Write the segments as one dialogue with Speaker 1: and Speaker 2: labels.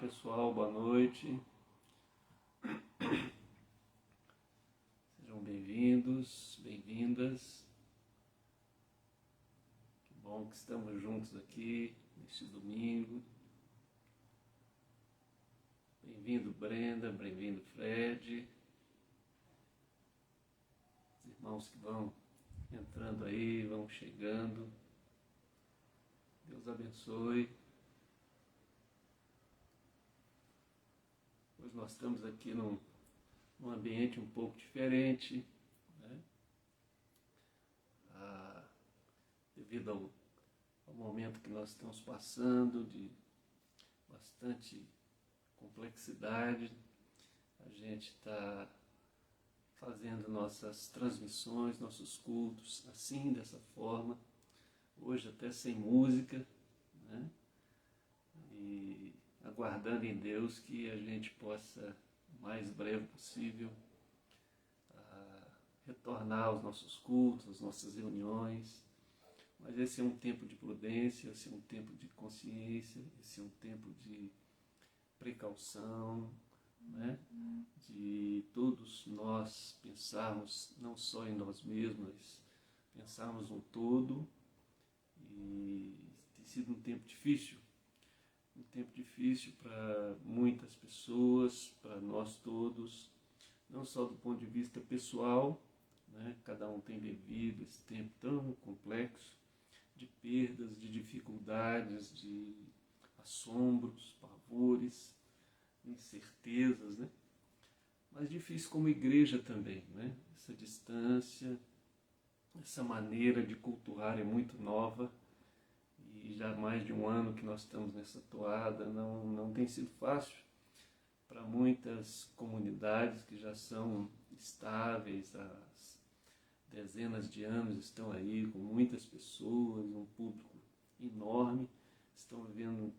Speaker 1: pessoal, boa noite. Sejam bem-vindos, bem-vindas. Que bom que estamos juntos aqui neste domingo. Bem-vindo, Brenda, bem-vindo, Fred. Os irmãos que vão entrando aí, vão chegando. Deus abençoe. Hoje nós estamos aqui num ambiente um pouco diferente, né? Devido ao momento que nós estamos passando, de bastante complexidade, a gente está fazendo nossas transmissões, nossos cultos assim, dessa forma, hoje até sem música, né? E aguardando em Deus que a gente possa, o mais breve possível, retornar aos nossos cultos, às nossas reuniões. Mas esse é um tempo de prudência, esse é um tempo de consciência, esse é um tempo de precaução, né? De todos nós pensarmos não só em nós mesmos, mas pensarmos no todo. E tem sido um tempo difícil para muitas pessoas, para nós todos, não só do ponto de vista pessoal, né? Cada um tem vivido esse tempo tão complexo, de perdas, de dificuldades, de assombros, pavores, incertezas, né? Mas difícil como igreja também, né? Essa distância, essa maneira de cultuar é muito nova e já há mais de um ano que nós estamos nessa toada, não tem sido fácil para muitas comunidades que já são estáveis, há dezenas de anos estão aí com muitas pessoas, um público enorme, estão vivendo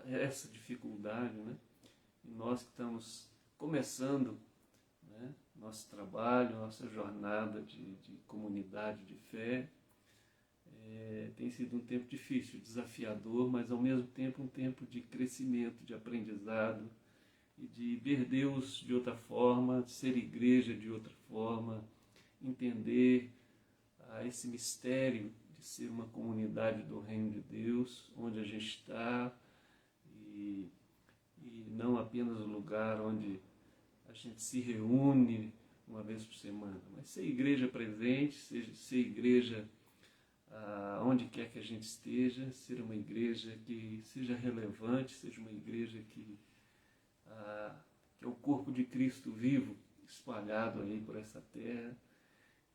Speaker 1: essa dificuldade, né? E nós que estamos começando, né, nosso trabalho, nossa jornada de comunidade de fé, tem sido um tempo difícil, desafiador, mas ao mesmo tempo um tempo de crescimento, de aprendizado e de ver Deus de outra forma, ser igreja de outra forma, entender esse mistério de ser uma comunidade do Reino de Deus, onde a gente está, e não apenas o lugar onde a gente se reúne uma vez por semana, mas ser igreja presente, ser igreja onde quer que a gente esteja, ser uma igreja que seja relevante, seja uma igreja que é o corpo de Cristo vivo, espalhado aí por essa terra.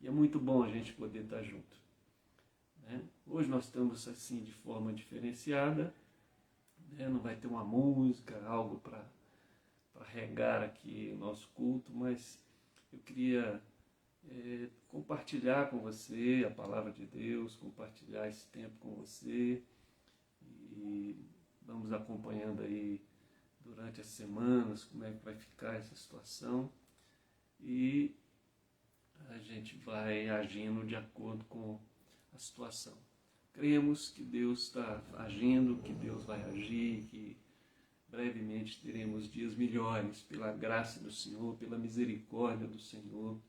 Speaker 1: E é muito bom a gente poder estar junto, né? Hoje nós estamos assim de forma diferenciada, né? Não vai ter uma música, algo para regar aqui o nosso culto, mas eu queria compartilhar com você a palavra de Deus, compartilhar esse tempo com você, e vamos acompanhando aí durante as semanas como é que vai ficar essa situação, e a gente vai agindo de acordo com a situação. Cremos que Deus está agindo, que Deus vai agir, que brevemente teremos dias melhores pela graça do Senhor, pela misericórdia do Senhor,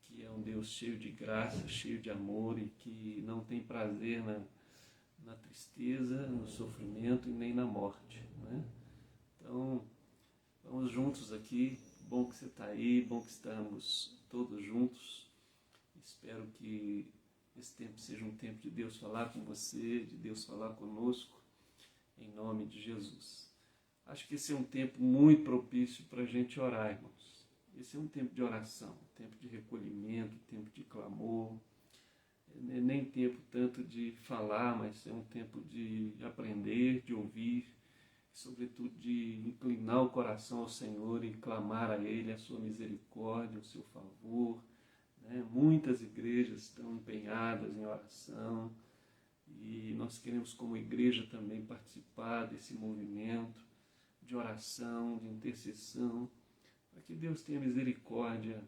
Speaker 1: que é um Deus cheio de graça, cheio de amor e que não tem prazer na tristeza, no sofrimento e nem na morte, né? Então, vamos juntos aqui. Bom que você está aí, bom que estamos todos juntos. Espero que esse tempo seja um tempo de Deus falar com você, de Deus falar conosco, em nome de Jesus. Acho que esse é um tempo muito propício para a gente orar, irmãos. Esse é um tempo de oração, um tempo de recolhimento, um tempo de clamor. Nem tempo tanto de falar, mas é um tempo de aprender, de ouvir, sobretudo de inclinar o coração ao Senhor e clamar a Ele a sua misericórdia, o seu favor, né? Muitas igrejas estão empenhadas em oração e nós queremos como igreja também participar desse movimento de oração, de intercessão, para que Deus tenha misericórdia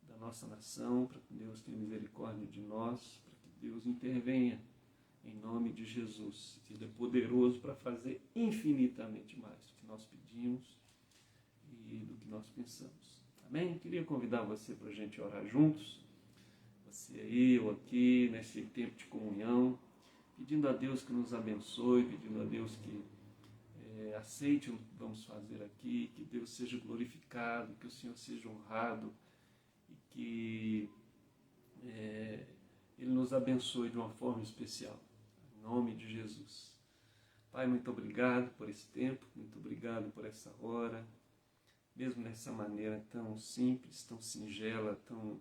Speaker 1: da nossa nação, para que Deus tenha misericórdia de nós, para que Deus intervenha em nome de Jesus. Ele é poderoso para fazer infinitamente mais do que nós pedimos e do que nós pensamos. Amém? Queria convidar você para a gente orar juntos, você aí, eu aqui, nesse tempo de comunhão, pedindo a Deus que nos abençoe, pedindo a Deus que aceite o que vamos fazer aqui, que Deus seja glorificado, que o Senhor seja honrado e que Ele nos abençoe de uma forma especial. Em nome de Jesus. Pai, muito obrigado por esse tempo, muito obrigado por essa hora, mesmo nessa maneira tão simples, tão singela, tão,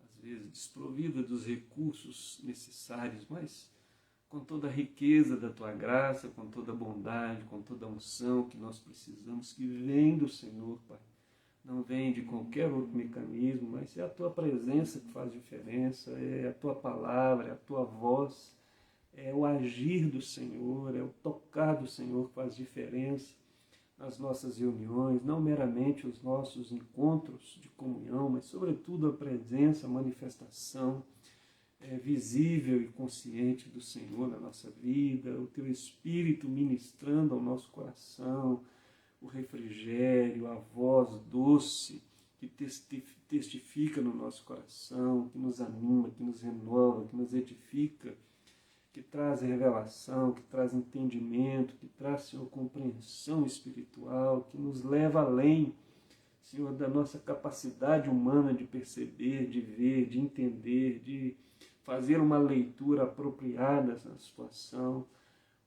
Speaker 1: às vezes, desprovida dos recursos necessários, mas com toda a riqueza da Tua graça, com toda a bondade, com toda a unção que nós precisamos, que vem do Senhor, Pai. Não vem de qualquer outro mecanismo, mas é a Tua presença que faz diferença, é a Tua palavra, é a Tua voz, é o agir do Senhor, é o tocar do Senhor que faz diferença nas nossas reuniões, não meramente os nossos encontros de comunhão, mas sobretudo a presença, a manifestação visível e consciente do Senhor na nossa vida, o Teu Espírito ministrando ao nosso coração, o refrigério, a voz doce que testifica no nosso coração, que nos anima, que nos renova, que nos edifica, que traz revelação, que traz entendimento, que traz, Senhor, compreensão espiritual, que nos leva além, Senhor, da nossa capacidade humana de perceber, de ver, de entender, de fazer uma leitura apropriada na situação,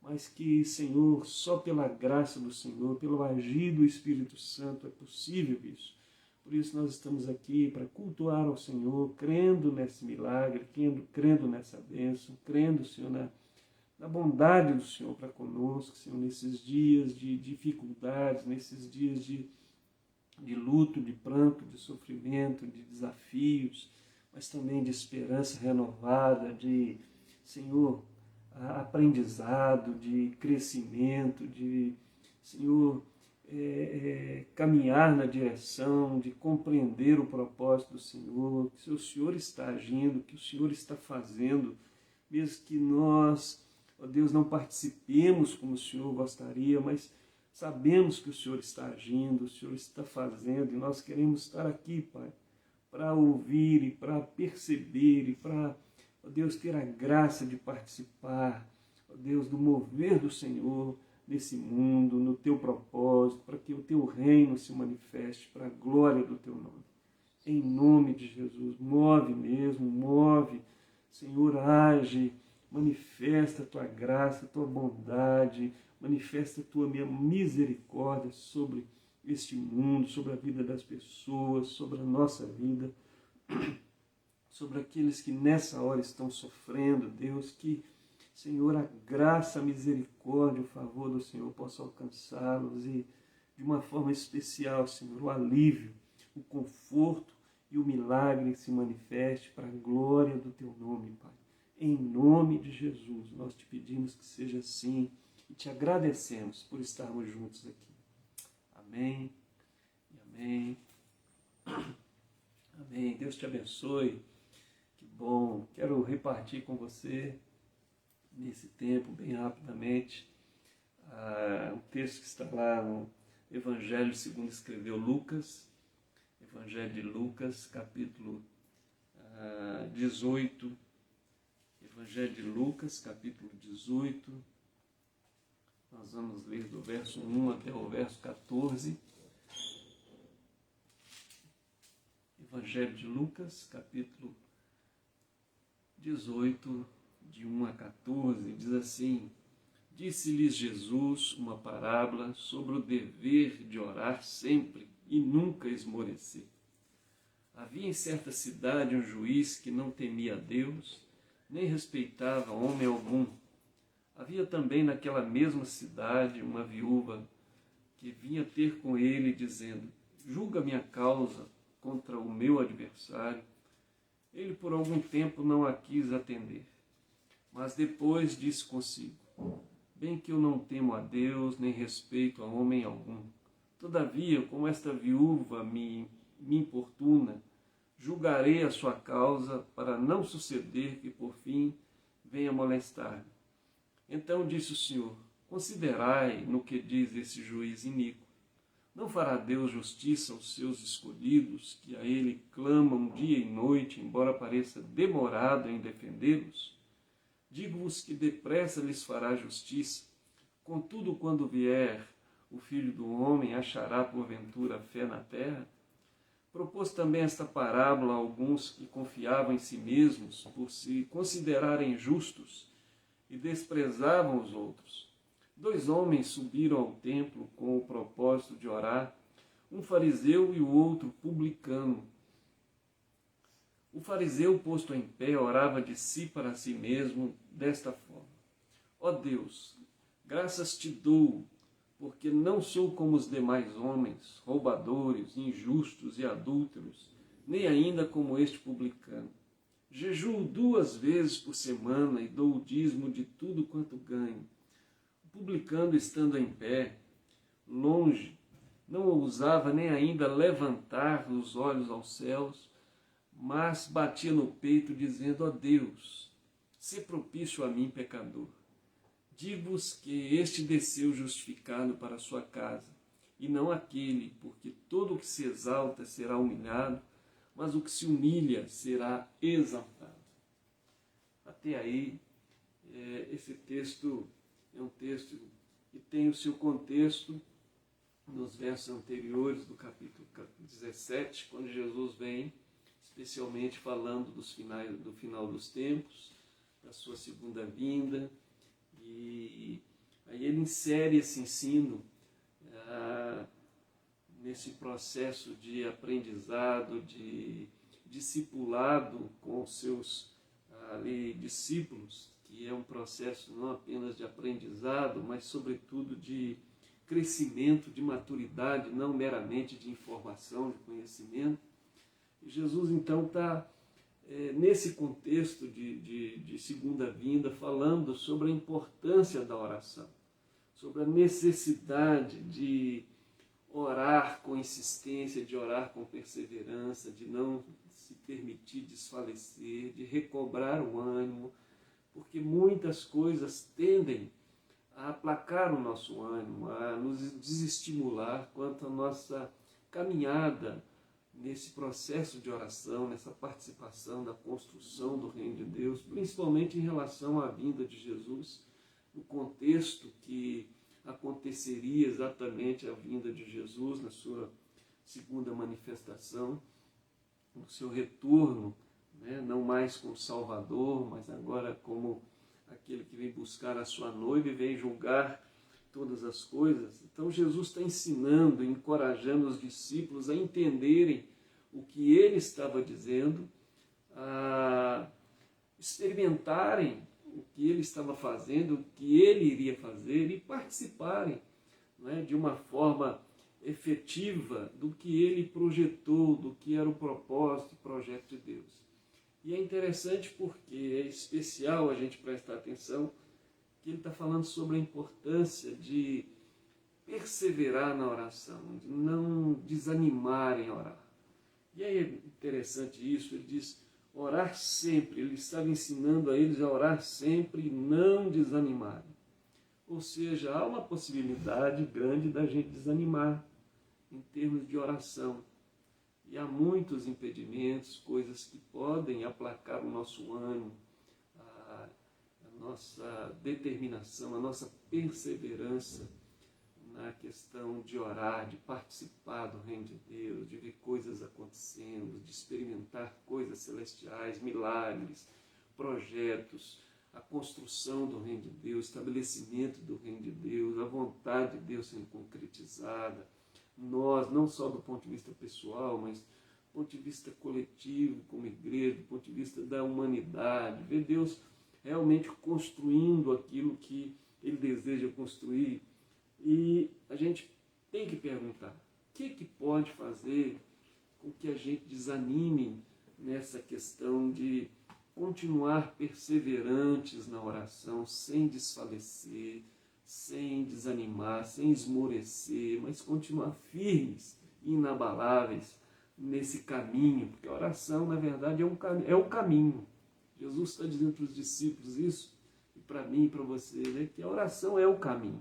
Speaker 1: mas que, Senhor, só pela graça do Senhor, pelo agir do Espírito Santo é possível isso. Por isso nós estamos aqui para cultuar ao Senhor, crendo nesse milagre, crendo nessa bênção, crendo, Senhor, na bondade do Senhor para conosco, Senhor, nesses dias de dificuldades, nesses dias de luto, de pranto, de sofrimento, de desafios, mas também de esperança renovada, de, Senhor, aprendizado, de crescimento, de, Senhor, caminhar na direção, de compreender o propósito do Senhor, que o Senhor está agindo, que o Senhor está fazendo, mesmo que nós, ó Deus, não participemos como o Senhor gostaria, mas sabemos que o Senhor está agindo, o Senhor está fazendo, e nós queremos estar aqui, Pai, para ouvir e para perceber e para, ó Deus, ter a graça de participar, ó Deus, do mover do Senhor nesse mundo, no Teu propósito, para que o Teu reino se manifeste para a glória do Teu nome. Em nome de Jesus, move mesmo, move, Senhor, age, manifesta a Tua graça, a Tua bondade, manifesta a Tua misericórdia sobre este mundo, sobre a vida das pessoas, sobre a nossa vida, sobre aqueles que nessa hora estão sofrendo, Deus, que, Senhor, a graça, a misericórdia, o favor do Senhor possa alcançá-los e, de uma forma especial, Senhor, o alívio, o conforto e o milagre se manifeste para a glória do Teu nome, Pai. Em nome de Jesus, nós te pedimos que seja assim e te agradecemos por estarmos juntos aqui. Amém e amém. Amém. Deus te abençoe. Que bom. Quero repartir com você, nesse tempo, bem rapidamente, um texto que está lá no Evangelho segundo escreveu Lucas, Evangelho de Lucas, capítulo 18, Evangelho de Lucas, capítulo 18, nós vamos ler do verso 1 até o verso 14. Evangelho de Lucas, capítulo 18, de 1 a 14, diz assim: Disse-lhes Jesus uma parábola sobre o dever de orar sempre e nunca esmorecer. Havia em certa cidade um juiz que não temia a Deus, nem respeitava homem algum. Havia também naquela mesma cidade uma viúva que vinha ter com ele, dizendo: Julga minha causa contra o meu adversário. Ele por algum tempo não a quis atender, mas depois disse consigo: Bem que eu não temo a Deus, nem respeito a homem algum. Todavia, como esta viúva me importuna, julgarei a sua causa, para não suceder que por fim venha molestar-me. Então disse o Senhor: considerai no que diz esse juiz iníquo. Não fará Deus justiça aos seus escolhidos, que a ele clamam dia e noite, embora pareça demorado em defendê-los? Digo-vos que depressa lhes fará justiça. Contudo, quando vier o Filho do Homem, achará porventura fé na terra? Propôs também esta parábola a alguns que confiavam em si mesmos por se considerarem justos e desprezavam os outros. 2 homens subiram ao templo com o propósito de orar, um fariseu e o outro publicano. O fariseu, posto em pé, orava de si para si mesmo desta forma: ó Deus, graças te dou, porque não sou como os demais homens, roubadores, injustos e adúlteros, nem ainda como este publicano. Jejuo 2 vezes por semana e dou o dízimo de tudo quanto ganho. O publicano, estando em pé, longe, não ousava nem ainda levantar os olhos aos céus, mas batia no peito, dizendo: ó Deus, sê propício a mim, pecador. Digo-vos que este desceu justificado para a sua casa, e não aquele, porque todo o que se exalta será humilhado, mas o que se humilha será exaltado. Até aí, esse texto é um texto que tem o seu contexto nos versos anteriores do capítulo 17, quando Jesus vem, especialmente falando do final dos tempos, da sua segunda vinda, e aí ele insere esse ensino nesse processo de aprendizado, de discipulado com os seus discípulos, que é um processo não apenas de aprendizado, mas sobretudo de crescimento, de maturidade, não meramente de informação, de conhecimento. E Jesus então está nesse contexto de segunda vinda, falando sobre a importância da oração, sobre a necessidade de orar com insistência, de orar com perseverança, de não se permitir desfalecer, de recobrar o ânimo, porque muitas coisas tendem a aplacar o nosso ânimo, a nos desestimular quanto à nossa caminhada nesse processo de oração, nessa participação da construção do reino de Deus, principalmente em relação à vinda de Jesus, no contexto que aconteceria exatamente a vinda de Jesus na sua segunda manifestação, no seu retorno, não mais como Salvador, mas agora como aquele que vem buscar a sua noiva e vem julgar todas as coisas. Então Jesus está ensinando, encorajando os discípulos a entenderem o que ele estava dizendo, a experimentarem o que ele estava fazendo, o que ele iria fazer e participarem de uma forma efetiva do que ele projetou, do que era o propósito e projeto de Deus. E é interessante porque é especial a gente prestar atenção que ele está falando sobre a importância de perseverar na oração, de não desanimar em orar. E é interessante isso, ele diz orar sempre, ele estava ensinando a eles a orar sempre e não desanimarem. Ou seja, há uma possibilidade grande da gente desanimar em termos de oração. E há muitos impedimentos, coisas que podem aplacar o nosso ânimo, a nossa determinação, a nossa perseverança na questão de orar, de participar do reino de Deus, de ver coisas acontecendo, de experimentar coisas celestiais, milagres, projetos, a construção do reino de Deus, estabelecimento do reino de Deus, a vontade de Deus sendo concretizada. Nós, não só do ponto de vista pessoal, mas do ponto de vista coletivo, como igreja, do ponto de vista da humanidade, ver Deus realmente construindo aquilo que Ele deseja construir. E a gente tem que perguntar, o que pode fazer com que a gente desanime nessa questão de continuar perseverantes na oração, sem desfalecer, sem desanimar, sem esmorecer, mas continuar firmes, inabaláveis nesse caminho, porque a oração, na verdade, é o caminho. Jesus está dizendo para os discípulos isso, e para mim e para você, né? Que a oração é o caminho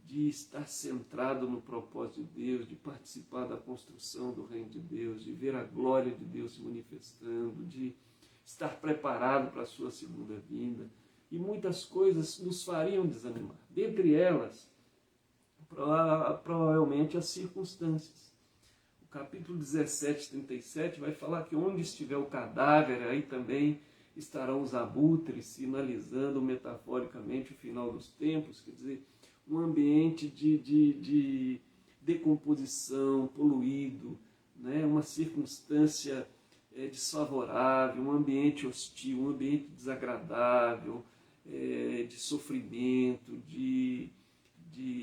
Speaker 1: de estar centrado no propósito de Deus, de participar da construção do reino de Deus, de ver a glória de Deus se manifestando, de estar preparado para a sua segunda vinda. E muitas coisas nos fariam desanimar. Dentre elas, provavelmente as circunstâncias. O capítulo 17, 37 vai falar que onde estiver o cadáver, aí também estarão os abutres, sinalizando metaforicamente o final dos tempos, quer dizer, um ambiente de decomposição, poluído, né? Uma circunstância desfavorável, um ambiente hostil, um ambiente desagradável, de sofrimento, de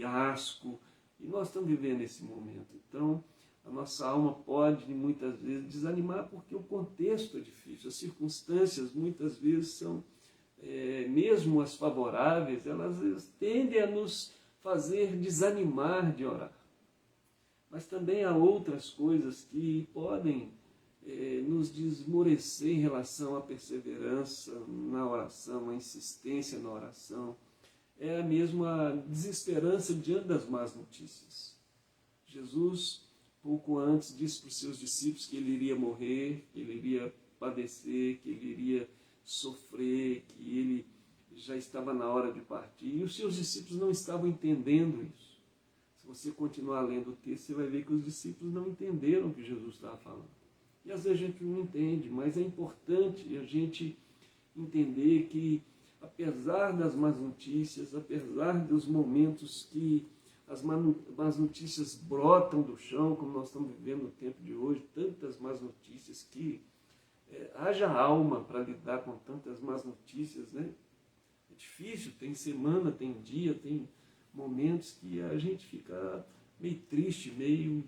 Speaker 1: asco. E nós estamos vivendo esse momento. Então, a nossa alma pode, muitas vezes, desanimar porque o contexto é difícil. As circunstâncias, muitas vezes, são, mesmo as favoráveis, elas tendem a nos fazer desanimar de orar. Mas também há outras coisas que podem nos desmorecer em relação à perseverança na oração, à insistência na oração. É a mesma desesperança diante das más notícias. Jesus, pouco antes, disse para os seus discípulos que ele iria morrer, que ele iria padecer, que ele iria sofrer, que ele já estava na hora de partir. E os seus discípulos não estavam entendendo isso. Se você continuar lendo o texto, você vai ver que os discípulos não entenderam o que Jesus estava falando. E às vezes a gente não entende, mas é importante a gente entender que, apesar das más notícias, apesar dos momentos que as más notícias brotam do chão, como nós estamos vivendo no tempo de hoje, tantas más notícias que haja alma para lidar com tantas más notícias, né? É difícil, tem semana, tem dia, tem momentos que a gente fica meio triste, meio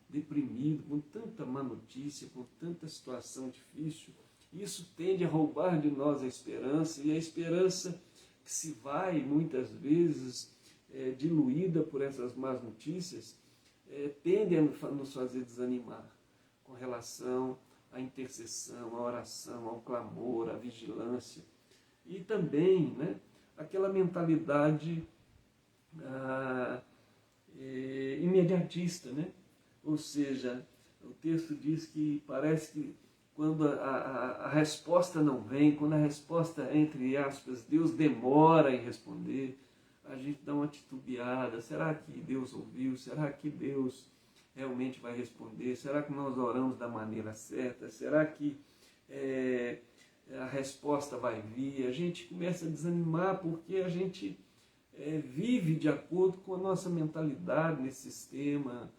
Speaker 1: deprimido, com tanta má notícia, com tanta situação difícil. Isso tende a roubar de nós a esperança, e a esperança que se vai, muitas vezes, diluída por essas más notícias, tende a nos fazer desanimar com relação à intercessão, à oração, ao clamor, à vigilância. E também, né, aquela mentalidade imediatista, né? Ou seja, o texto diz que parece que quando a resposta não vem, quando a resposta, entre aspas, Deus demora em responder, a gente dá uma titubeada. Será que Deus ouviu? Será que Deus realmente vai responder? Será que nós oramos da maneira certa? Será que a resposta vai vir? A gente começa a desanimar porque a gente vive de acordo com a nossa mentalidade nesse sistema,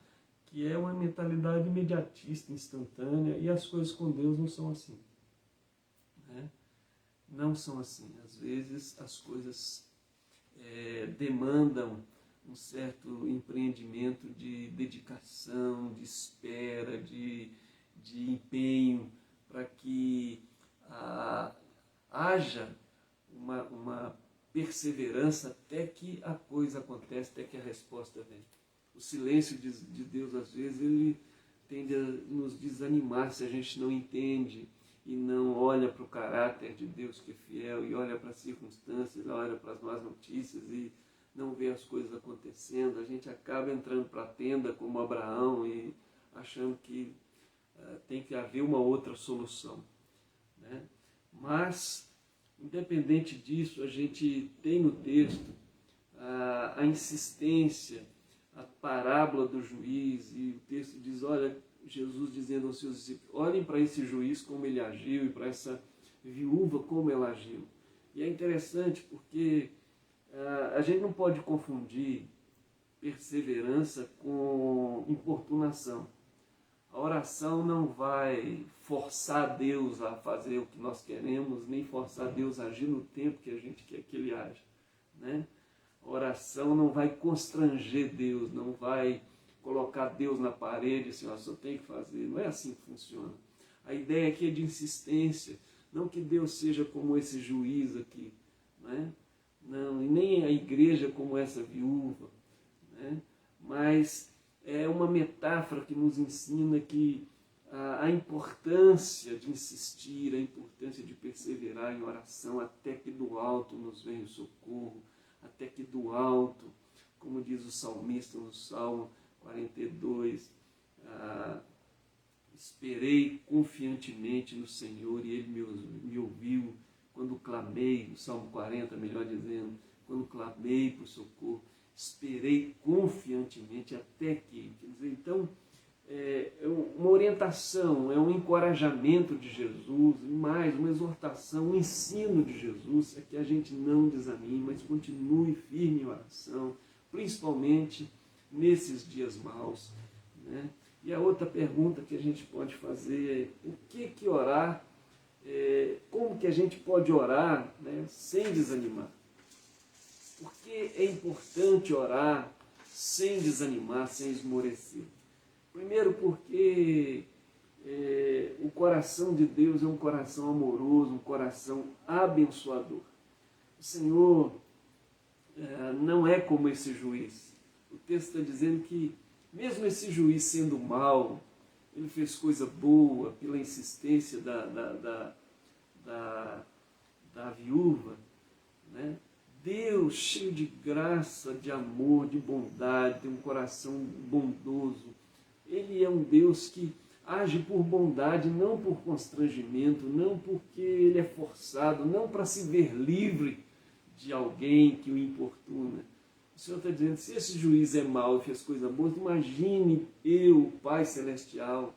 Speaker 1: que é uma mentalidade imediatista, instantânea, e as coisas com Deus não são assim. Né? Não são assim. Às vezes as coisas demandam um certo empreendimento de dedicação, de espera, de empenho, para que haja uma perseverança até que a coisa acontece, até que a resposta vem. O silêncio de Deus, às vezes, ele tende a nos desanimar se a gente não entende e não olha para o caráter de Deus que é fiel, e olha para as circunstâncias, olha para as más notícias e não vê as coisas acontecendo. A gente acaba entrando para a tenda como Abraão e achando que tem que haver uma outra solução. Né? Mas, independente disso, a gente tem no texto a insistência, a parábola do juiz, e o texto diz, olha, Jesus dizendo aos seus discípulos, olhem para esse juiz como ele agiu e para essa viúva como ela agiu. E é interessante porque a gente não pode confundir perseverança com importunação. A oração não vai forçar Deus a fazer o que nós queremos, nem forçar Deus a agir no tempo que a gente quer que Ele haja. Né? A oração não vai constranger Deus, não vai colocar Deus na parede, assim, só tem que fazer. Não é assim que funciona. A ideia aqui é de insistência, não que Deus seja como esse juiz aqui, né? Não, e nem a igreja como essa viúva, né? Mas é uma metáfora que nos ensina que a importância de insistir, a importância importância de perseverar em oração até que do alto nos venha o socorro, até que do alto, como diz o salmista no Salmo 42, esperei confiantemente no Senhor e Ele me ouviu quando clamei, no Salmo 40, melhor dizendo, quando clamei por socorro, esperei confiantemente até que. Quer dizer, então, é uma orientação, é um encorajamento de Jesus, e mais, uma exortação, um ensino de Jesus, é que a gente não desanime, mas continue firme em oração, principalmente nesses dias maus, né? E a outra pergunta que a gente pode fazer é, o que orar, como que a gente pode orar, né, sem desanimar? Por que é importante orar sem desanimar, sem esmorecer? Primeiro porque o coração de Deus é um coração amoroso, um coração abençoador. O Senhor não é como esse juiz. O texto está dizendo que mesmo esse juiz sendo mau, ele fez coisa boa pela insistência da viúva, né? Deus, cheio de graça, de amor, de bondade, tem um coração bondoso. Ele é um Deus que age por bondade, não por constrangimento, não porque ele é forçado, não para se ver livre de alguém que o importuna. O Senhor está dizendo, se esse juiz é mau e fez coisa boa, imagine eu, Pai Celestial.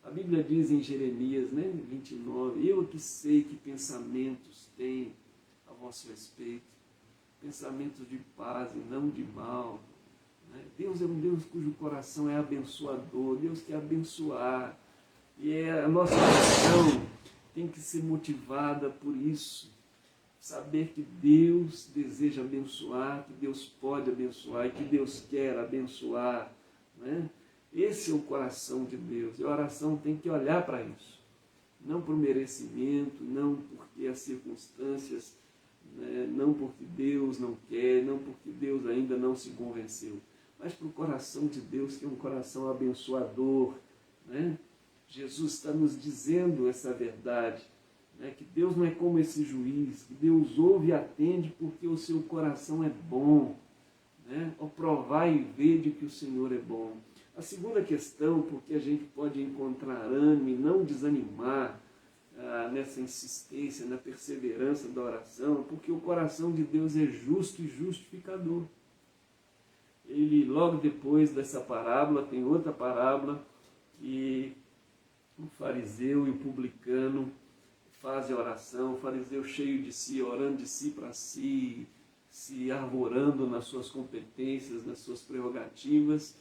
Speaker 1: A Bíblia diz em Jeremias, 29, eu que sei que pensamentos tenho a vosso respeito, pensamentos de paz e não de mal. Deus é um Deus cujo coração é abençoador, Deus quer abençoar. E a nossa oração tem que ser motivada por isso. Saber que Deus deseja abençoar, que Deus pode abençoar e que Deus quer abençoar. Né? Esse é o coração de Deus. E a oração tem que olhar para isso. Não por merecimento, não porque as circunstâncias, não porque Deus não quer, não porque Deus ainda não se convenceu, mas para o coração de Deus, que é um coração abençoador. Né? Jesus está nos dizendo essa verdade, que Deus não é como esse juiz, que Deus ouve e atende porque o seu coração é bom. Ao provar e ver de que o Senhor é bom. A segunda questão, porque a gente pode encontrar ânimo e não desanimar nessa insistência, na perseverança da oração, porque o coração de Deus é justo e justificador. Ele, logo depois dessa parábola, tem outra parábola que o fariseu e o publicano fazem oração, o fariseu cheio de si, orando de si para si, se arvorando nas suas competências, nas suas prerrogativas,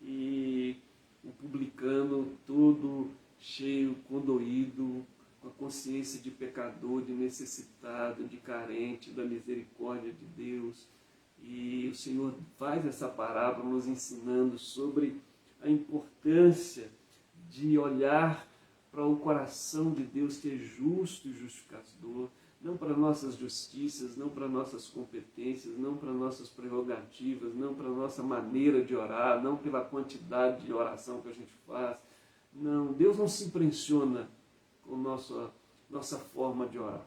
Speaker 1: e o publicano todo cheio, condoído, com a consciência de pecador, de necessitado, de carente da misericórdia de Deus. E o Senhor faz essa parábola nos ensinando sobre a importância de olhar para o coração de Deus, que é justo e justificador, não para nossas justiças, não para nossas competências, não para nossas prerrogativas, não para nossa maneira de orar, não pela quantidade de oração que a gente faz. Não, Deus não se impressiona com nossa forma de orar.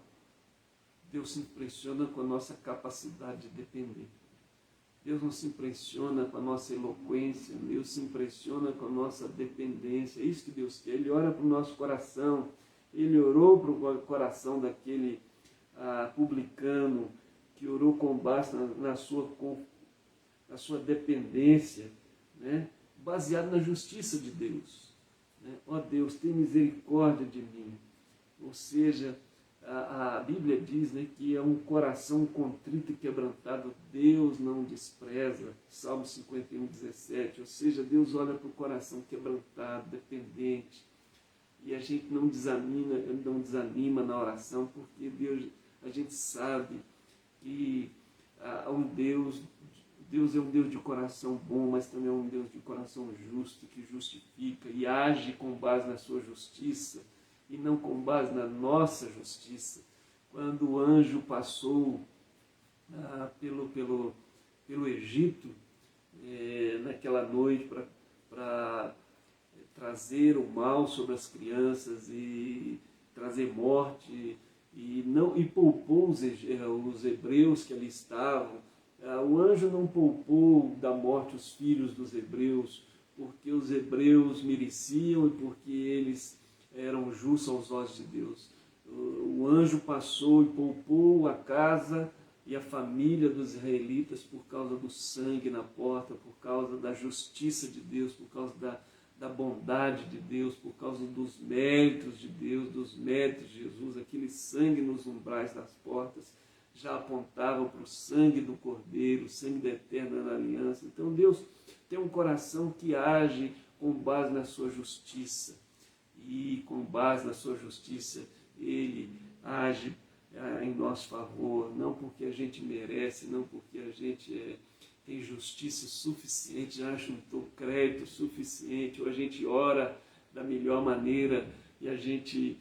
Speaker 1: Deus se impressiona com a nossa capacidade de depender. Deus não se impressiona com a nossa eloquência, Deus se impressiona com a nossa dependência. É isso que Deus quer. Ele ora para o nosso coração. Ele orou para o coração daquele publicano que orou com base na sua dependência, baseado na justiça de Deus. Ó Deus, tem misericórdia de mim. Ou seja, a Bíblia diz que é um coração contrito e quebrantado, Deus não despreza. Salmo 51, 17. Ou seja, Deus olha para o coração quebrantado, dependente. E a gente não desanima na oração, porque a gente sabe que Deus é um Deus de coração bom, mas também é um Deus de coração justo, que justifica e age com base na sua justiça e não com base na nossa justiça. Quando o anjo passou pelo Egito, naquela noite, para trazer o mal sobre as crianças e trazer morte, e poupou os hebreus que ali estavam. O anjo não poupou da morte os filhos dos hebreus, porque os hebreus mereciam e porque eles eram justos aos olhos de Deus. O anjo passou e poupou a casa e a família dos israelitas por causa do sangue na porta, por causa da justiça de Deus, por causa da bondade de Deus, por causa dos méritos de Deus, dos méritos de Jesus. Aquele sangue nos umbrais das portas já apontava para o sangue do Cordeiro, o sangue da eterna aliança. Então Deus tem um coração que age com base na sua justiça. E com base na sua justiça, Ele age em nosso favor, não porque a gente merece, não porque a gente tem justiça suficiente, já juntou crédito suficiente, ou a gente ora da melhor maneira e a gente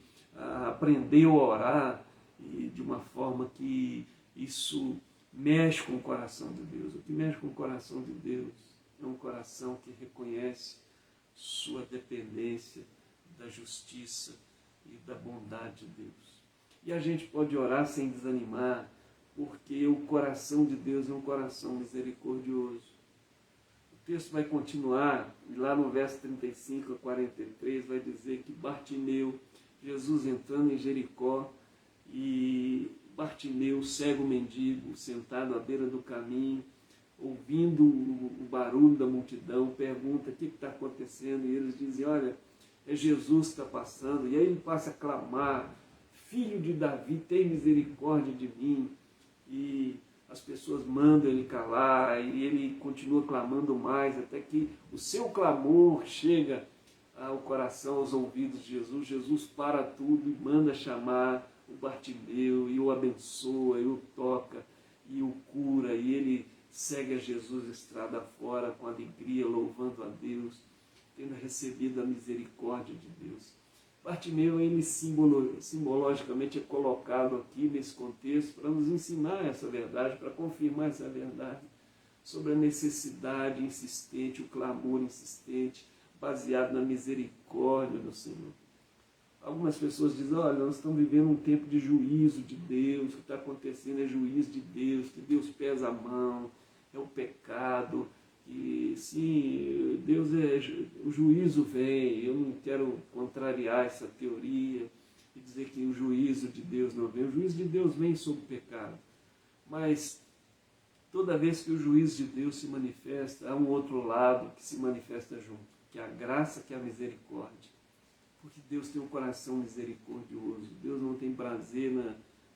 Speaker 1: aprendeu a orar e de uma forma que isso mexe com o coração de Deus. O que mexe com o coração de Deus é um coração que reconhece sua dependência da justiça e da bondade de Deus. E a gente pode orar sem desanimar, porque o coração de Deus é um coração misericordioso. O texto vai continuar, e lá no verso 35 a 43 vai dizer que Bartimeu, Jesus entrando em Jericó, e Bartimeu, cego mendigo, sentado à beira do caminho, ouvindo o barulho da multidão, pergunta: o que está acontecendo? E eles dizem: olha, é Jesus que está passando. E aí ele passa a clamar: Filho de Davi, tem misericórdia de mim. E as pessoas mandam ele calar, e ele continua clamando mais, até que o seu clamor chega ao coração, aos ouvidos de Jesus. Jesus para tudo e manda chamar o Bartimeu, e o abençoa, e o toca, e o cura, e ele segue a Jesus estrada fora com alegria, louvando a Deus, tendo recebido a misericórdia de Deus. Bartimeu, ele simbologicamente é colocado aqui nesse contexto para nos ensinar essa verdade, para confirmar essa verdade sobre a necessidade insistente, o clamor insistente, baseado na misericórdia do Senhor. Algumas pessoas dizem: olha, nós estamos vivendo um tempo de juízo de Deus, o que está acontecendo é juízo de Deus, que Deus pesa a mão, é o pecado, e sim, Deus o juízo vem. Eu não quero contrariar essa teoria e dizer que o juízo de Deus não vem. O juízo de Deus vem sobre o pecado, mas toda vez que o juízo de Deus se manifesta, há um outro lado que se manifesta junto, que é a graça, que é a misericórdia. Porque Deus tem um coração misericordioso. Deus não tem prazer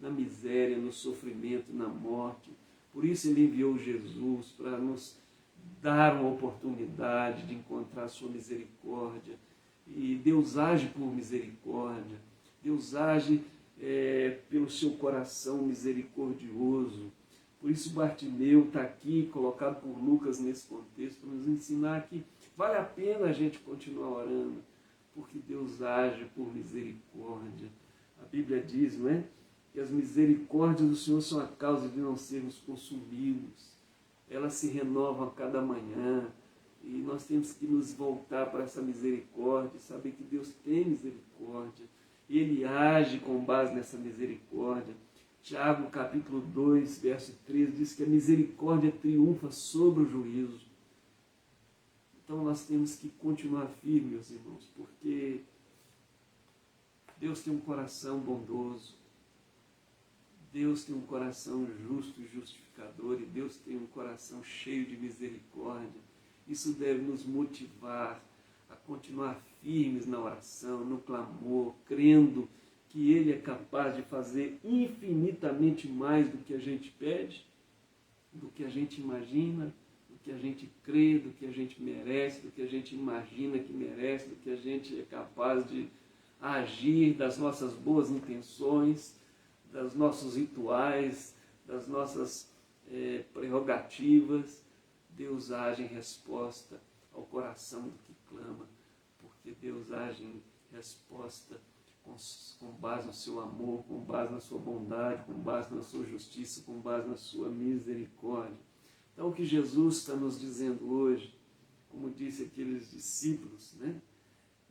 Speaker 1: na miséria, no sofrimento, na morte. Por isso Ele enviou Jesus para nos dar uma oportunidade de encontrar a sua misericórdia. E Deus age por misericórdia. Deus age pelo seu coração misericordioso. Por isso Bartimeu está aqui, colocado por Lucas nesse contexto, para nos ensinar que vale a pena a gente continuar orando, porque Deus age por misericórdia. A Bíblia diz, não é? Que as misericórdias do Senhor são a causa de não sermos consumidos. Elas se renovam a cada manhã. E nós temos que nos voltar para essa misericórdia, saber que Deus tem misericórdia. E Ele age com base nessa misericórdia. Tiago, capítulo 2, verso 13, diz que a misericórdia triunfa sobre o juízo. Então nós temos que continuar firmes, meus irmãos, porque Deus tem um coração bondoso, Deus tem um coração justo e justificador, e Deus tem um coração cheio de misericórdia. Isso deve nos motivar a continuar firmes na oração, no clamor, crendo que Ele é capaz de fazer infinitamente mais do que a gente pede, do que a gente imagina, do que a gente crê, do que a gente merece, do que a gente imagina que merece, do que a gente é capaz de agir, das nossas boas intenções, dos nossos rituais, das nossas prerrogativas. Deus age em resposta ao coração do que clama, porque Deus age em resposta com base no seu amor, com base na sua bondade, com base na sua justiça, com base na sua misericórdia. Então o que Jesus está nos dizendo hoje, como disse aqueles discípulos, né,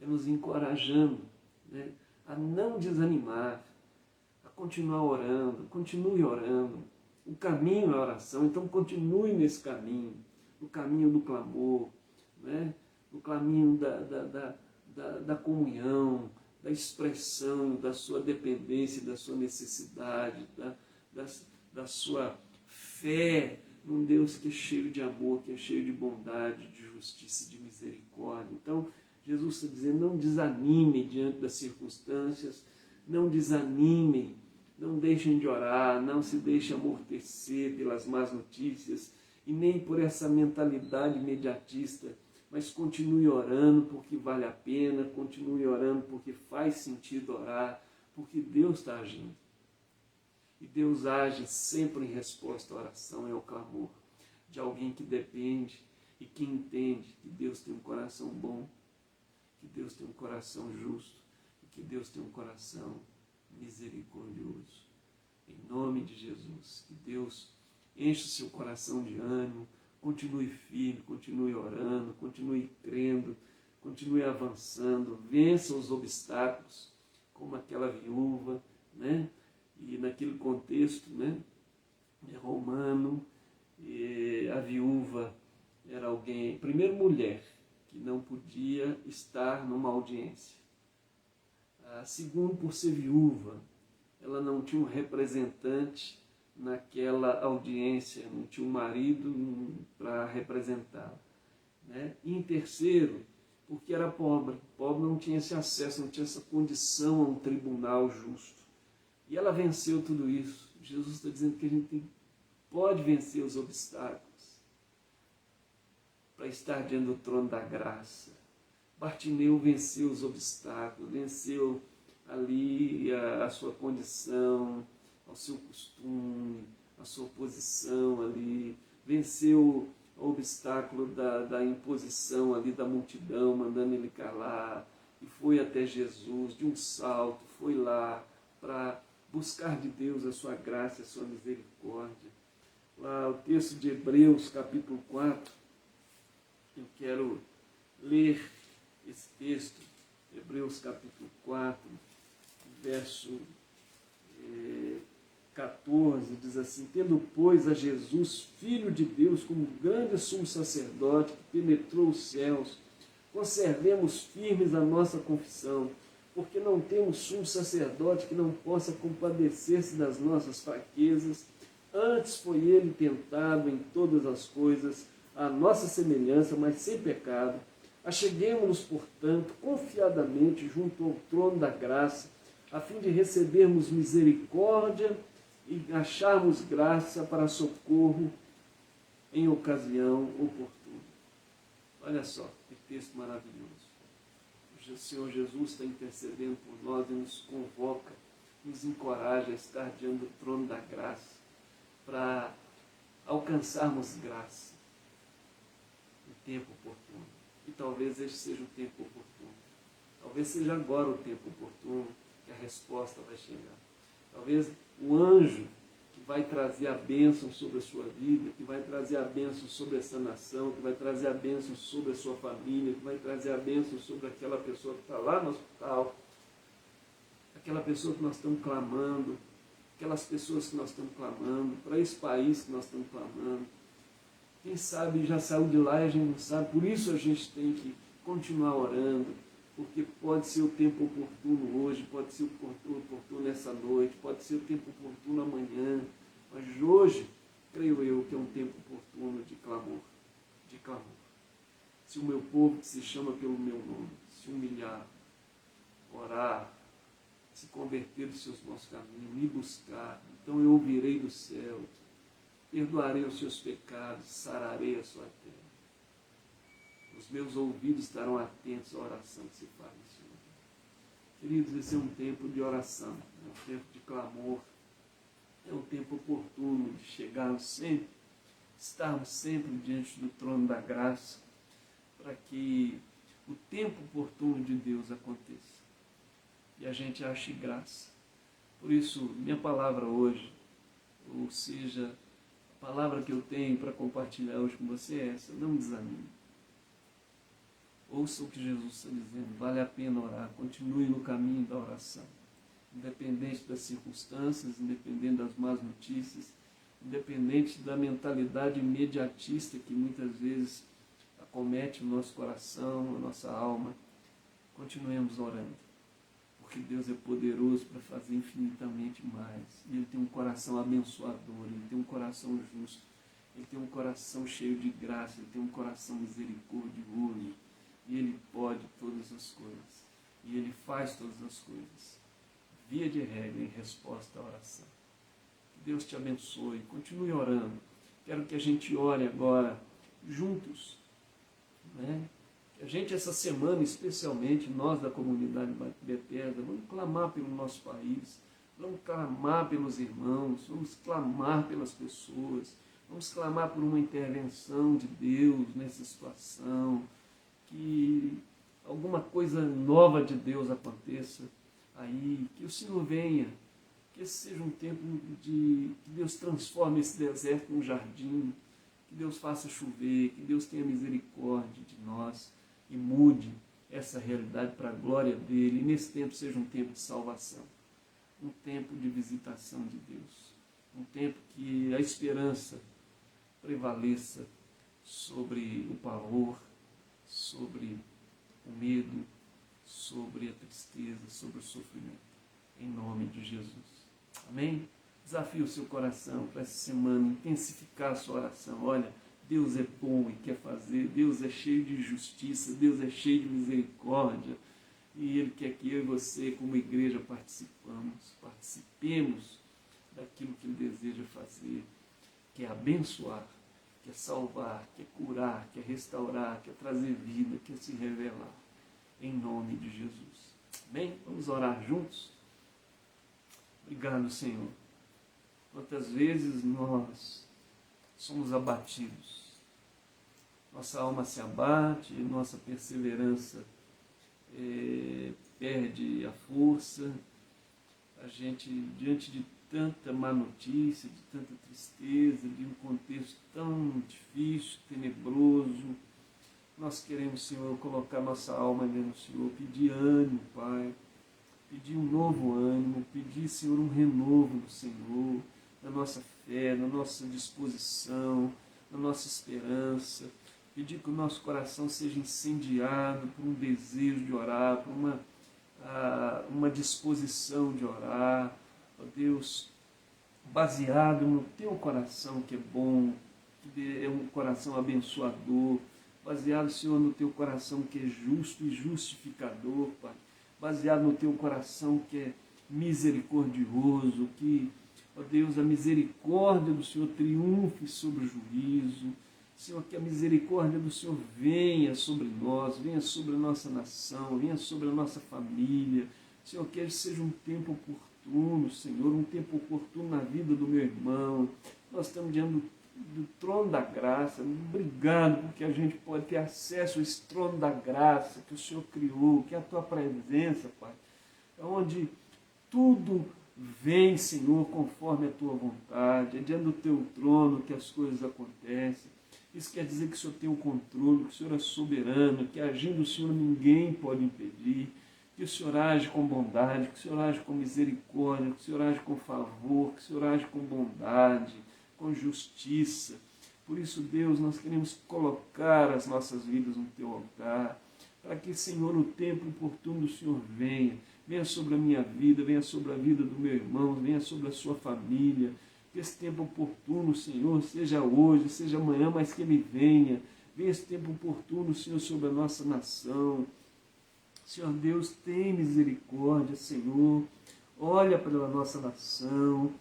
Speaker 1: é nos encorajando, né, a não desanimar, a continuar orando, continue orando. O caminho é a oração, então continue nesse caminho, no caminho do clamor, né? No caminho da comunhão, da expressão da sua dependência, da sua necessidade, da sua fé num Deus que é cheio de amor, que é cheio de bondade, de justiça e de misericórdia. Então, Jesus está dizendo, não desanimem diante das circunstâncias, não desanimem, não deixem de orar, não se deixem amortecer pelas más notícias e nem por essa mentalidade imediatista, mas continue orando porque vale a pena, continue orando porque faz sentido orar, porque Deus está agindo. E Deus age sempre em resposta à oração e ao clamor de alguém que depende e que entende que Deus tem um coração bom, que Deus tem um coração justo e que Deus tem um coração misericordioso. Em nome de Jesus, que Deus enche o seu coração de ânimo, continue firme, continue orando, continue crendo, continue avançando, vença os obstáculos, como aquela viúva, né? E naquele contexto, né, romano, a viúva era alguém, primeiro mulher, que não podia estar numa audiência. Segundo, por ser viúva, ela não tinha um representante naquela audiência, não tinha um marido para representá-la. Né? E em terceiro, porque era pobre. Pobre não tinha esse acesso, não tinha essa condição a um tribunal justo. E ela venceu tudo isso. Jesus está dizendo que a gente pode vencer os obstáculos para estar diante do trono da graça. Bartimeu venceu os obstáculos, venceu ali a sua condição, ao seu costume, a sua posição ali, venceu o obstáculo da imposição ali da multidão, mandando ele calar, e foi até Jesus de um salto, foi lá para buscar de Deus a sua graça, a sua misericórdia. Lá o texto de Hebreus, capítulo 4, eu quero ler esse texto, Hebreus capítulo 4, verso 14, diz assim: tendo, pois, a Jesus, Filho de Deus, como grande sumo sacerdote que penetrou os céus, conservemos firmes a nossa confissão, porque não temos sumo sacerdote que não possa compadecer-se das nossas fraquezas, antes foi ele tentado em todas as coisas, à nossa semelhança, mas sem pecado. Acheguemo-nos, portanto, confiadamente junto ao trono da graça, a fim de recebermos misericórdia e acharmos graça para socorro em ocasião oportuna. Olha só, que texto maravilhoso. O Senhor Jesus está intercedendo por nós e nos convoca, nos encoraja a estar diante do trono da graça, para alcançarmos graça no tempo oportuno. E talvez este seja o tempo oportuno. Talvez seja agora o tempo oportuno que a resposta vai chegar. Talvez o anjo que vai trazer a bênção sobre a sua vida, que vai trazer a bênção sobre essa nação, que vai trazer a bênção sobre a sua família, que vai trazer a bênção sobre aquela pessoa que está lá no hospital, aquela pessoa que nós estamos clamando, aquelas pessoas que nós estamos clamando, para esse país que nós estamos clamando. Quem sabe já saiu de lá e a gente não sabe, por isso a gente tem que continuar orando, porque pode ser o tempo oportuno hoje, pode ser o tempo oportuno essa noite, pode ser o tempo oportuno amanhã, mas hoje, creio eu, que é um tempo oportuno de clamor, de clamor. Se o meu povo que se chama pelo meu nome, se humilhar, orar, se converter dos seus maus caminhos, me buscar, então eu ouvirei do céu, perdoarei os seus pecados, sararei a sua terra. Os meus ouvidos estarão atentos à oração que se faz nesse lugar. Queridos, esse é um tempo de oração, é um tempo de clamor, é um tempo oportuno de chegarmos sempre, estarmos sempre diante do trono da graça, para que o tempo oportuno de Deus aconteça e a gente ache graça. Por isso, minha palavra hoje, ou seja, a palavra que eu tenho para compartilhar hoje com você é essa: não desanime. Ouça o que Jesus está dizendo, vale a pena orar, continue no caminho da oração. Independente das circunstâncias, independente das más notícias, independente da mentalidade imediatista que muitas vezes acomete o nosso coração, a nossa alma, continuemos orando, porque Deus é poderoso para fazer infinitamente mais. E Ele tem um coração abençoador, Ele tem um coração justo, Ele tem um coração cheio de graça, Ele tem um coração misericordioso, e Ele pode todas as coisas, e Ele faz todas as coisas, via de regra, em resposta à oração. Que Deus te abençoe, continue orando. Quero que a gente ore agora juntos, né? Que a gente, essa semana, especialmente nós da comunidade Bethesda, vamos clamar pelo nosso país, vamos clamar pelos irmãos, vamos clamar pelas pessoas, vamos clamar por uma intervenção de Deus nessa situação, que alguma coisa nova de Deus aconteça aí, que o Senhor venha, que esse seja um tempo que Deus transforme esse deserto num jardim, que Deus faça chover, que Deus tenha misericórdia de nós e mude essa realidade para a glória dEle, e nesse tempo seja um tempo de salvação, um tempo de visitação de Deus, um tempo que a esperança prevaleça sobre o pavor, sobre o medo, sobre a tristeza, sobre o sofrimento, em nome de Jesus. Amém? Desafie o seu coração para essa semana, intensificar a sua oração. Olha, Deus é bom e quer fazer, Deus é cheio de justiça, Deus é cheio de misericórdia, e Ele quer que eu e você, como igreja, participemos daquilo que Ele deseja fazer, que é abençoar, quer salvar, quer curar, quer restaurar, quer trazer vida, quer se revelar, em nome de Jesus. Amém? Vamos orar juntos? Obrigado, Senhor. Quantas vezes nós somos abatidos, nossa alma se abate, nossa perseverança perde a força, a gente, diante de tanta má notícia, de tanta tristeza, de um contexto tão difícil, tenebroso, nós queremos, Senhor, colocar nossa alma diante do Senhor, pedir ânimo, Pai, pedir um novo ânimo, pedir, Senhor, um renovo do Senhor, na nossa fé, na nossa disposição, na nossa esperança, pedir que o nosso coração seja incendiado por um desejo de orar, por uma disposição de orar, ó Deus, baseado no Teu coração que é bom, que é um coração abençoador, baseado, Senhor, no Teu coração que é justo e justificador, Pai, baseado no Teu coração que é misericordioso, que, ó Deus, a misericórdia do Senhor triunfe sobre o juízo, Senhor, que a misericórdia do Senhor venha sobre nós, venha sobre a nossa nação, venha sobre a nossa família, Senhor, que esse seja um tempo oportuno, Senhor, um tempo oportuno na vida do meu irmão. Nós estamos diante do trono da graça. Obrigado porque a gente pode ter acesso a esse trono da graça que o Senhor criou, que é a Tua presença, Pai, onde tudo vem, Senhor, conforme a Tua vontade, é diante do Teu trono que as coisas acontecem. Isso quer dizer que o Senhor tem o controle, que o Senhor é soberano, que agindo o Senhor ninguém pode impedir, que o Senhor age com bondade, que o Senhor age com misericórdia, que o Senhor age com favor, que o Senhor age com bondade, com justiça. Por isso, Deus, nós queremos colocar as nossas vidas no Teu altar, para que, Senhor, o tempo oportuno do Senhor venha sobre a minha vida, venha sobre a vida do meu irmão, venha sobre a sua família. Que esse tempo oportuno, Senhor, seja hoje, seja amanhã, mas que ele venha esse tempo oportuno, Senhor, sobre a nossa nação. Senhor Deus, tem misericórdia, Senhor, olha pela nossa nação,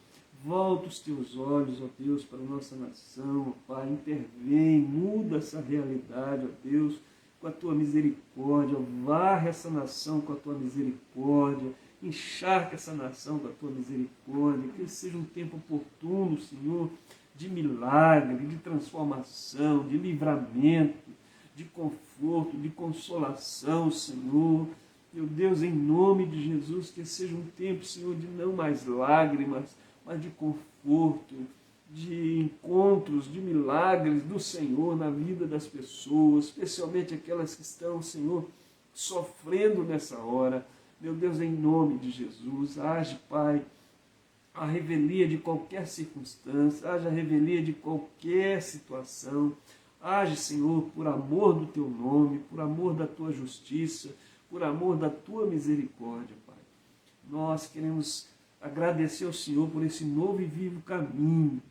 Speaker 1: volta os Teus olhos, ó Deus, para a nossa nação, ó Pai, intervém, muda essa realidade, ó Deus, com a Tua misericórdia, varre essa nação com a Tua misericórdia, encharca essa nação com a Tua misericórdia, que seja um tempo oportuno, Senhor, de milagre, de transformação, de livramento, de conforto, de consolação, Senhor. Meu Deus, em nome de Jesus, que seja um tempo, Senhor, de não mais lágrimas, mas de conforto, de encontros, de milagres do Senhor na vida das pessoas, especialmente aquelas que estão, Senhor, sofrendo nessa hora. Meu Deus, em nome de Jesus, age, Pai, a revelia de qualquer circunstância, haja a revelia de qualquer situação. Age, Senhor, por amor do Teu nome, por amor da Tua justiça, por amor da Tua misericórdia, Pai. Nós queremos agradecer ao Senhor por esse novo e vivo caminho,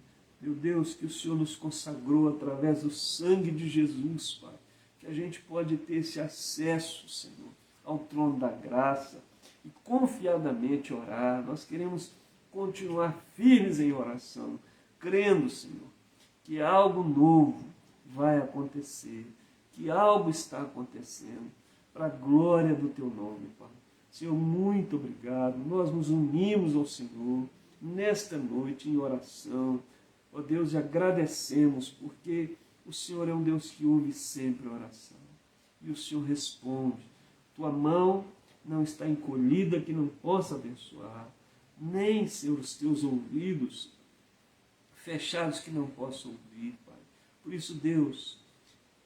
Speaker 1: meu Deus, que o Senhor nos consagrou através do sangue de Jesus, Pai. Que a gente pode ter esse acesso, Senhor, ao trono da graça e confiadamente orar. Nós queremos continuar firmes em oração, crendo, Senhor, que algo novo vai acontecer, que algo está acontecendo, para a glória do Teu nome, Pai. Senhor, muito obrigado. Nós nos unimos ao Senhor nesta noite em oração, ó Deus, e agradecemos, porque o Senhor é um Deus que ouve sempre a oração. E o Senhor responde. Tua mão não está encolhida que não possa abençoar, nem os teus ouvidos fechados que não possam ouvir, Pai. Por isso, Deus,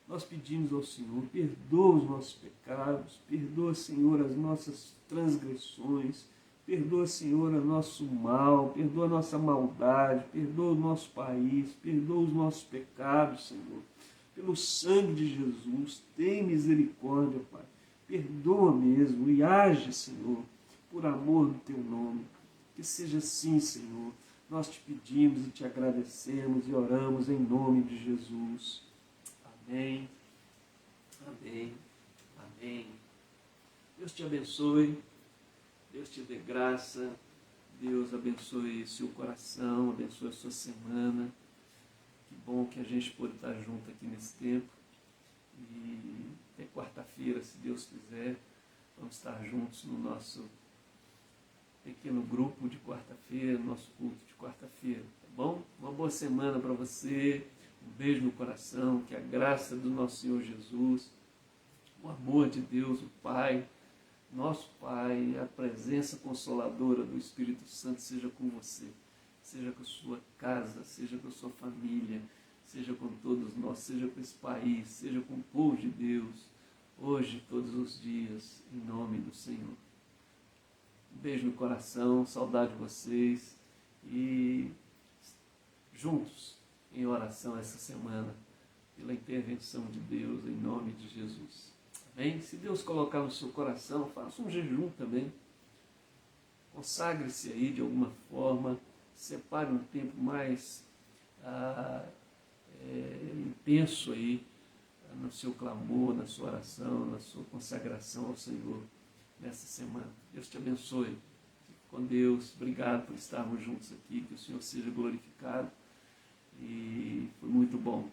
Speaker 1: nós pedimos ao Senhor, perdoa os nossos pecados, perdoa, Senhor, as nossas transgressões, perdoa, Senhor, o nosso mal, perdoa a nossa maldade, perdoa o nosso país, perdoa os nossos pecados, Senhor. Pelo sangue de Jesus, tem misericórdia, Pai. Perdoa mesmo e age, Senhor, por amor do Teu nome. Que seja assim, Senhor. Nós te pedimos e te agradecemos e oramos em nome de Jesus. Amém, amém, amém. Deus te abençoe, Deus te dê graça, Deus abençoe seu coração, abençoe a sua semana. Que bom que a gente pôde estar junto aqui nesse tempo. E até quarta-feira, se Deus quiser, vamos estar juntos no nosso pequeno grupo de quarta-feira, nosso culto de quarta-feira, tá bom? Uma boa semana para você. Um beijo no coração, que a graça do nosso Senhor Jesus, o amor de Deus, o Pai, nosso Pai, a presença consoladora do Espírito Santo seja com você, seja com a sua casa, seja com a sua família, seja com todos nós, seja com esse país, seja com o povo de Deus, hoje, todos os dias, em nome do Senhor. Um beijo no coração, saudade de vocês e juntos em oração essa semana, pela intervenção de Deus, em nome de Jesus. Amém? Se Deus colocar no seu coração, faça um jejum também. Consagre-se aí de alguma forma, separe um tempo mais intenso aí no seu clamor, na sua oração, na sua consagração ao Senhor nessa semana. Deus te abençoe. Fique com Deus. Obrigado por estarmos juntos aqui. Que o Senhor seja glorificado. E foi muito bom.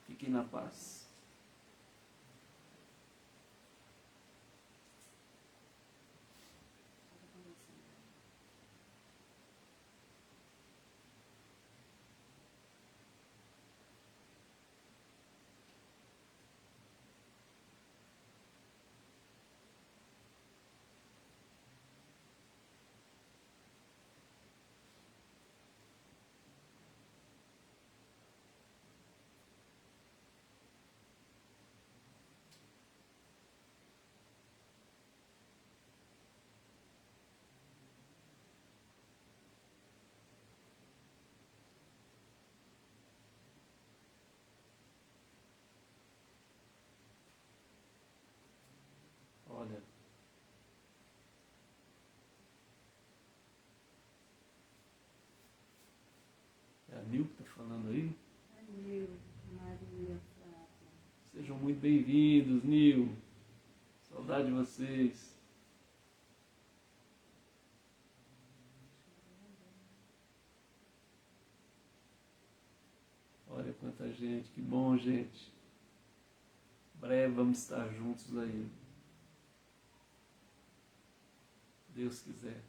Speaker 1: Fiquem na paz. Olha, é a Nil que está falando aí?
Speaker 2: A Nil, Maria Prata.
Speaker 1: Sejam muito bem-vindos, Nil. Saudade de vocês. Olha quanta gente, que bom, gente. Breve vamos estar juntos aí. Deus quiser.